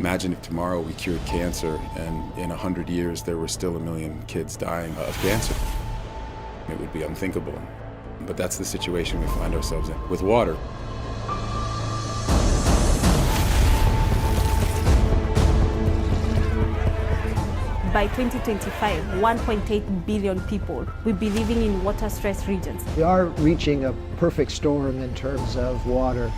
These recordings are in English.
Imagine if tomorrow we cured cancer and in 100 years there were still 1 million kids dying of cancer. It would be unthinkable. But that's the situation we find ourselves in with water. By 2025, 1.8 billion people will be living in water-stressed regions. We are reaching a perfect storm in terms of water.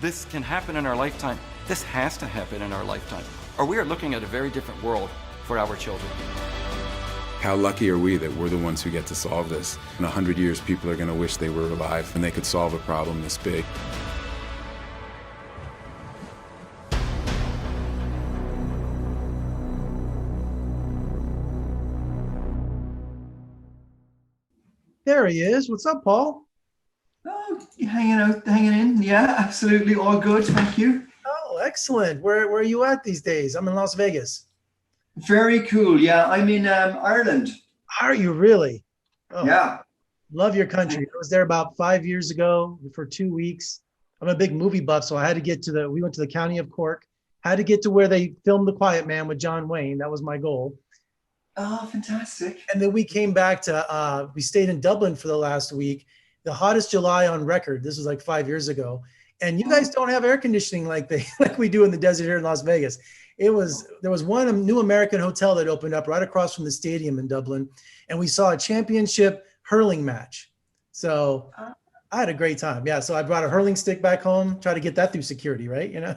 This can happen in our lifetime. This has to happen in our lifetime, or we are looking at a very different world for our children. How lucky are we that we're the ones who get to solve this? In 100 years, people are going to wish they were alive and they could solve a problem this big. There he is. What's up, Paul? Oh, hanging in. Yeah, absolutely. All good. Thank you. Oh, excellent. Where are you at these days? I'm in Las Vegas. Very cool. Yeah, I'm in Ireland. Are you really? Oh, Yeah. love your country. I was there about 5 years ago for 2 weeks. I'm a big movie buff, so I had to get to we went to the county of Cork, had to get to where they filmed The Quiet Man with John Wayne. That was my goal. Oh, fantastic. And then we came back to, we stayed in Dublin for the last week, the hottest July on record. This was like 5 years ago. And you guys don't have air conditioning like like we do in the desert here in Las Vegas. There was one new American hotel that opened up right across from the stadium in Dublin, and we saw a championship hurling match. So I had a great time. Yeah, so I brought a hurling stick back home, try to get that through security, right? You know.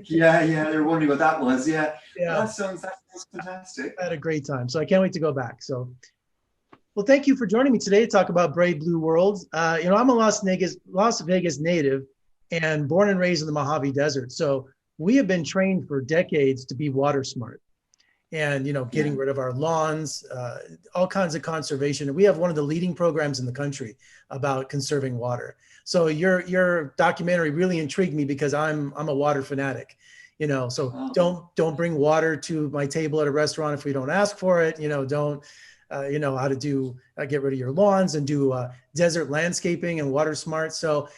yeah, they're wondering what that was. Yeah. Yeah. That sounds fantastic. I had a great time. So I can't wait to go back. So, well, thank you for joining me today to talk about Brave Blue World. I'm a Las Vegas native and born and raised in the Mojave Desert. So we have been trained for decades to be water smart and, getting rid of our lawns, all kinds of conservation. And we have one of the leading programs in the country about conserving water. So your documentary really intrigued me because I'm a water fanatic, so don't bring water to my table at a restaurant if we don't ask for it. Don't how to do get rid of your lawns and do desert landscaping and water smart. So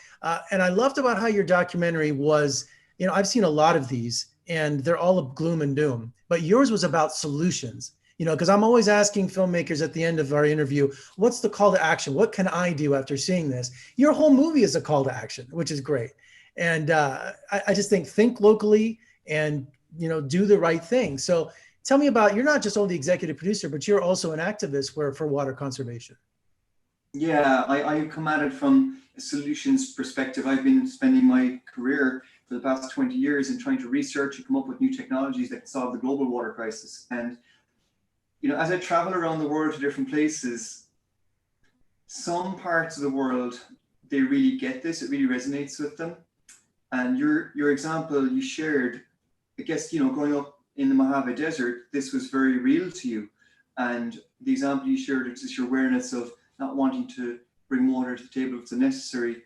and I loved about how your documentary was, I've seen a lot of these and they're all of gloom and doom, but yours was about solutions, because I'm always asking filmmakers at the end of our interview, what's the call to action? What can I do after seeing this? Your whole movie is a call to action, which is great. And I just think locally and, do the right thing. So tell me about, you're not just only the executive producer, but you're also an activist for water conservation. Yeah, I come at it from a solutions perspective. I've been spending my career for the past 20 years in trying to research and come up with new technologies that can solve the global water crisis. And, as I travel around the world to different places, some parts of the world, they really get this, it really resonates with them. And your example you shared, I guess, growing up in the Mojave Desert, this was very real to you. And the example you shared is just your awareness of not wanting to bring water to the table if it's unnecessary.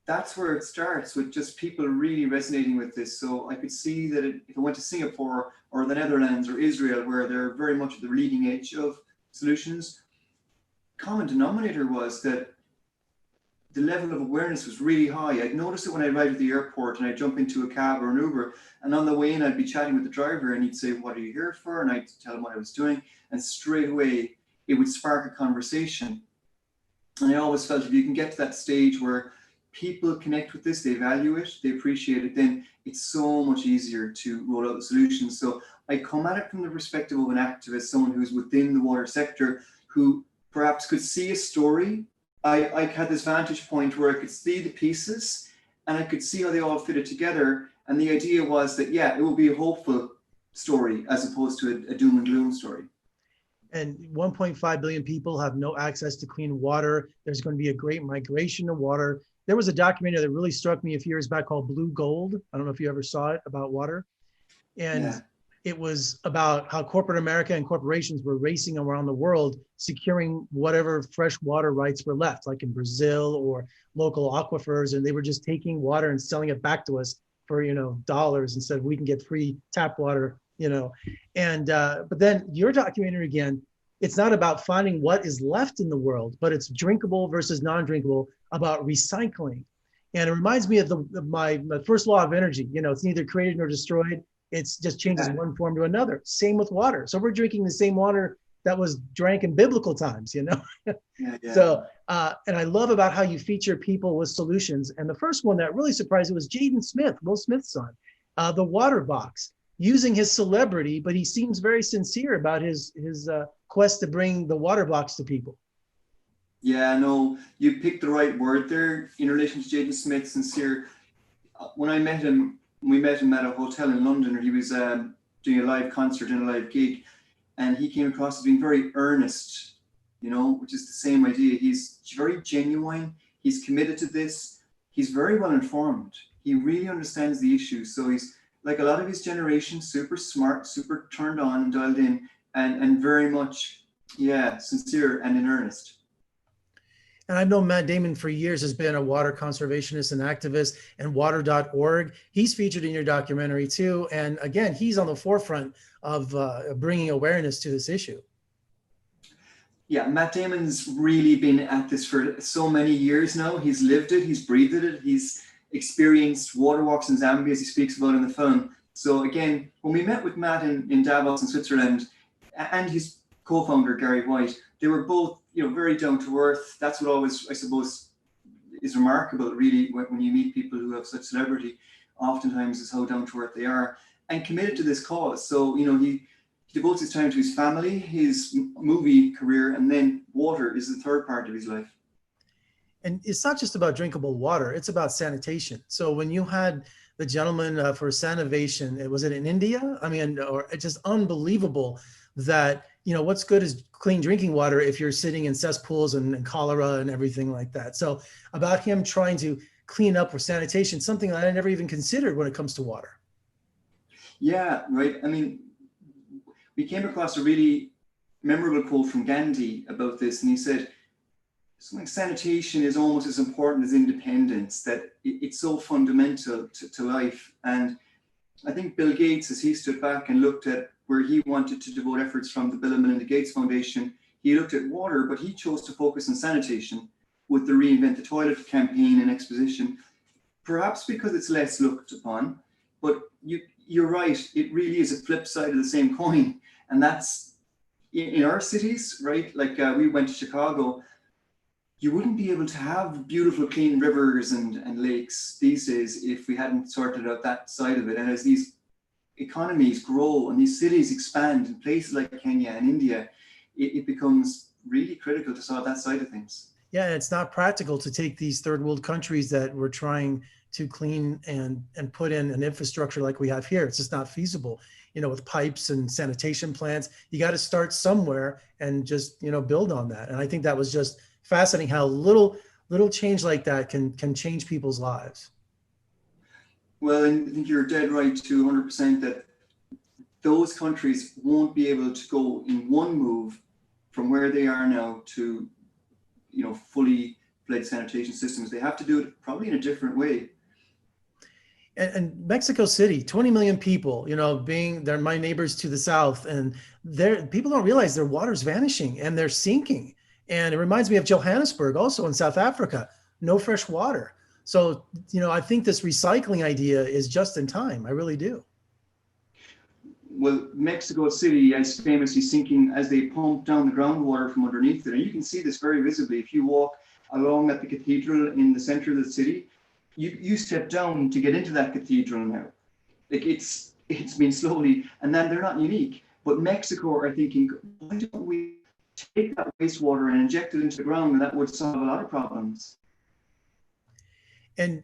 That's where it starts, with just people really resonating with this. So I could see that if I went to Singapore or the Netherlands or Israel, where they're very much at the leading edge of solutions, common denominator was that the level of awareness was really high. I'd notice it when I arrived at the airport and I'd jump into a cab or an Uber, and on the way in I'd be chatting with the driver and he'd say, "What are you here for?" And I'd tell him what I was doing, and straight away it would spark a conversation. And I always felt if you can get to that stage where people connect with this, they value it, they appreciate it, then it's so much easier to roll out the solutions. So I come at it from the perspective of an activist, someone who's within the water sector, who perhaps could see a story. I had this vantage point where I could see the pieces and I could see how they all fitted together. And the idea was that, it will be a hopeful story as opposed to a doom and gloom story. And 1.5 billion people have no access to clean water. There's going to be a great migration of water. There was a documentary that really struck me a few years back called Blue Gold. I don't know if you ever saw it, about water. And it was about how corporate America and corporations were racing around the world, securing whatever fresh water rights were left, like in Brazil or local aquifers. And they were just taking water and selling it back to us for, dollars, and said, we can get free tap water, And, but then your documentary again it's not about finding what is left in the world, but it's drinkable versus non-drinkable, about recycling. And it reminds me of my first law of energy. You know, it's neither created nor destroyed. It's just changes one form to another. Same with water. So we're drinking the same water that was drank in biblical times, you know? So, and I love about how you feature people with solutions. And the first one that really surprised me was Jaden Smith, Will Smith's son, the water box, using his celebrity, but he seems very sincere about his quest to bring the water box to people. Yeah, no, you picked the right word there in relation to Jaden Smith, sincere. When I met him, we met him at a hotel in London, or he was doing a live concert and a live gig, and he came across as being very earnest, you know, which is the same idea. He's very genuine. He's committed to this. He's very well informed. He really understands the issues. So he's, like a lot of his generation, super smart, super turned on and dialed in, and very much, sincere and in earnest. And I've known Matt Damon for years, has been a water conservationist and activist, and water.org. He's featured in your documentary too. And again, he's on the forefront of bringing awareness to this issue. Yeah, Matt Damon's really been at this for so many years now. He's lived it, he's breathed it, he's experienced water walks in Zambia, as he speaks about in the film. So again, when we met with Matt in Davos in Switzerland, and his co-founder, Gary White, they were both, you know, very down to earth. That's what always, I suppose, is remarkable, really, when you meet people who have such celebrity, oftentimes is how down to earth they are, and committed to this cause. So, you know, he devotes his time to his family, his movie career, and then water is the third part of his life. And it's not just about drinkable water, it's about sanitation. So when you had the gentleman for Sanovation, was it in India? I mean, or it's just unbelievable that, you know, what's good is clean drinking water if you're sitting in cesspools and cholera and everything like that. So about him trying to clean up for sanitation, something that I never even considered when it comes to water. Yeah, right. I mean, we came across a really memorable quote from Gandhi about this, and he said, something sanitation is almost as important as independence, that it's so fundamental to life. And I think Bill Gates, as he stood back and looked at where he wanted to devote efforts from the Bill and Melinda Gates Foundation, he looked at water, but he chose to focus on sanitation with the Reinvent the Toilet campaign and exposition, perhaps because it's less looked upon. But you're right, it really is a flip side of the same coin. And that's in our cities, right? Like we went to Chicago, you wouldn't be able to have beautiful, clean rivers and lakes these days if we hadn't sorted out that side of it. And as these economies grow and these cities expand in places like Kenya and India, it becomes really critical to solve that side of things. Yeah, it's not practical to take these third world countries that we're trying to clean and put in an infrastructure like we have here. It's just not feasible, you know, with pipes and sanitation plants. You got to start somewhere and just, you know, build on that. And I think that was just fascinating how little change like that can change people's lives. Well, and I think you're dead right to 100% that those countries won't be able to go in one move from where they are now to, you know, fully fledged sanitation systems. They have to do it probably in a different way. And Mexico City, 20 million people, you know, they're my neighbors to the south, and people don't realize their water's vanishing and they're sinking. And it reminds me of Johannesburg, also in South Africa, no fresh water. So, you know, I think this recycling idea is just in time. I really do. Well, Mexico City is famously sinking as they pump down the groundwater from underneath it. And you can see this very visibly. If you walk along at the cathedral in the center of the city, you step down to get into that cathedral now. Like it's been slowly, and then they're not unique. But Mexico are thinking, why don't we take that wastewater and inject it into the ground, and that would solve a lot of problems. And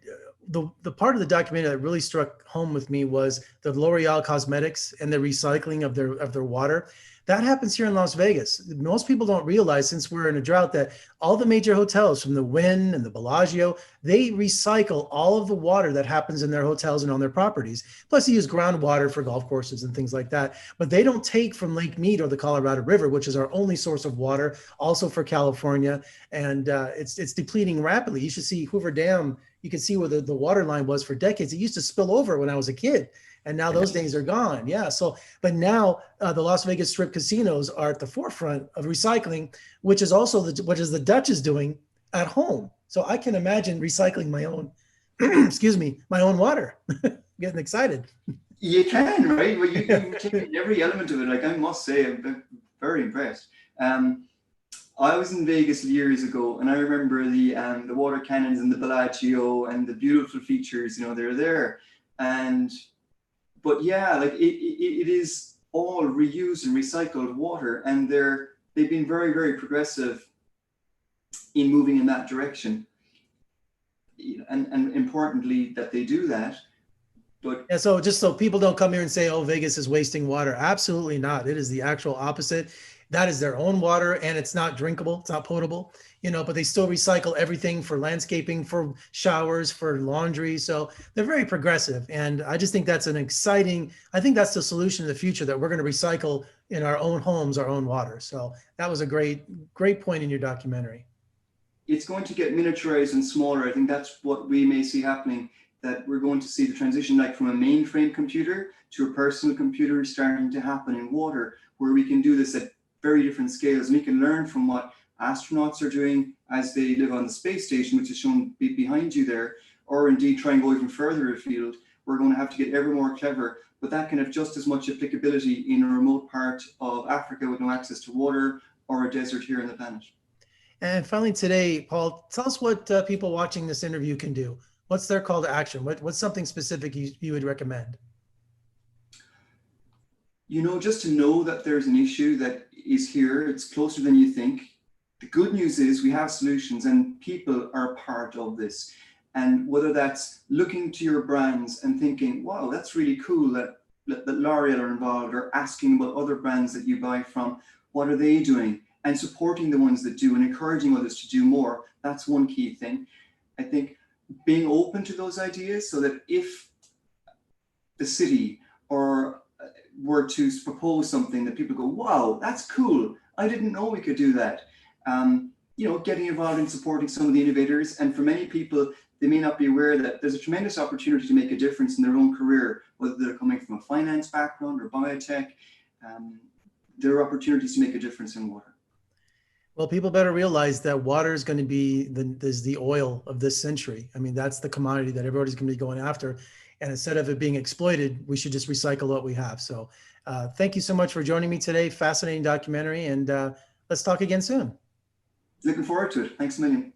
the part of the documentary that really struck home with me was the L'Oreal Cosmetics and the recycling of their water. That happens here in Las Vegas. Most people don't realize, since we're in a drought, that all the major hotels, from the Wynn and the Bellagio, they recycle all of the water that happens in their hotels and on their properties. Plus, they use groundwater for golf courses and things like that. But they don't take from Lake Mead or the Colorado River, which is our only source of water, also for California. And it's depleting rapidly. You should see Hoover Dam. You can see where the the water line was for decades. It used to spill over when I was a kid, and now those days are gone. Yeah. So, but now the Las Vegas Strip casinos are at the forefront of recycling, which is also what is the Dutch is doing at home. So I can imagine recycling my own, excuse me, my own water. Getting excited. You can, right? Well, you take in every element of it. Like, I must say, I'm very impressed. I was in Vegas years ago, and I remember the water cannons and the Bellagio and the beautiful features. You know, they're there, but yeah, like it is all reused and recycled water, and they've been very, very progressive in moving in that direction. And importantly, that they do that. But yeah, so just so people don't come here and say, oh, Vegas is wasting water. Absolutely not. It is the actual opposite. That is their own water, and it's not drinkable. It's not potable, but they still recycle everything for landscaping, for showers, for laundry. So they're very progressive. And I just think that's I think that's the solution in the future, that we're going to recycle in our own homes, our own water. So that was a great point in your documentary. It's going to get miniaturized and smaller. I think that's what we may see happening, that we're going to see the transition, like from a mainframe computer to a personal computer, starting to happen in water, where we can do this at very different scales. And we can learn from what astronauts are doing as they live on the space station, which is shown behind you there, or indeed try and go even further afield. We're going to have to get ever more clever, but that can have just as much applicability in a remote part of Africa with no access to water, or a desert here on the planet. And finally today, Paul, tell us what people watching this interview can do. What's their call to action? What's something specific you would recommend? Just to know that there's an issue that is here. It's closer than you think. The good news is we have solutions, and people are part of this. And whether that's looking to your brands and thinking, wow, that's really cool that L'Oreal are involved, or asking about other brands that you buy from, what are they doing? And supporting the ones that do and encouraging others to do more. That's one key thing. I think being open to those ideas, so that if the city or were to propose something that people go, wow, that's cool, I didn't know we could do that. Getting involved in supporting some of the innovators. And for many people, they may not be aware that there's a tremendous opportunity to make a difference in their own career, whether they're coming from a finance background or biotech. There are opportunities to make a difference in water. Well, people better realize that water is going to be the oil of this century. I mean, that's the commodity that everybody's going to be going after. And instead of it being exploited, we should just recycle what we have. So thank you so much for joining me today. Fascinating documentary. And let's talk again soon. Looking forward to it. Thanks a million.